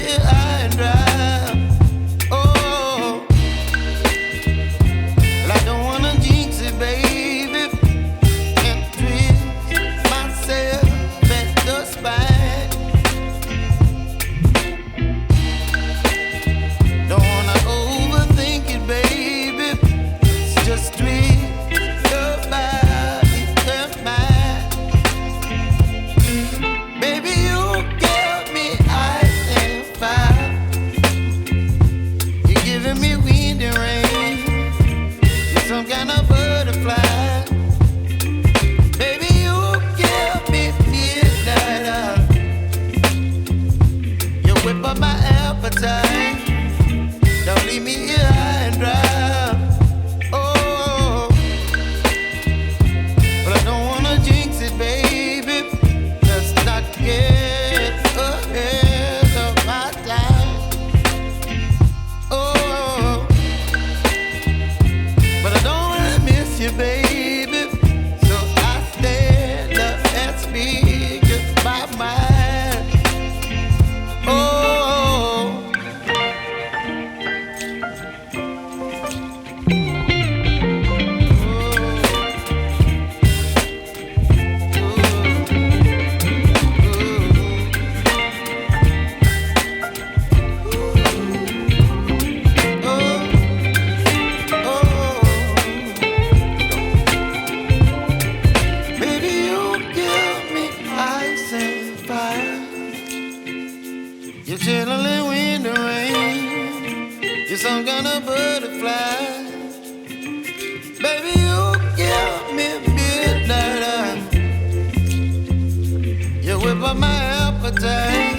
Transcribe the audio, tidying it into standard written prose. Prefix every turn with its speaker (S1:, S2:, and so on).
S1: here high and dry. Oh, well, I don't wanna jinx it, baby, and twist myself at the spine. Don't wanna overthink it, baby. It's just twist your body and mine. Baby, you give me ice and fire. You're giving me wind and rain. You're some kind of butterfly. Baby, you give me midnight. You whip up my appetite. Don't leave me here high and dry. Oh, but I don't wanna jinx it, baby. Let's not get ahead of my time. Oh, but I don't wanna miss you, baby. So I stand up and speak just my mind. Oh. Baby, you give me ice and fire. You're chilling wind and rain. You're some kind of butterfly. Baby, you give me midnight. You whip up my appetite.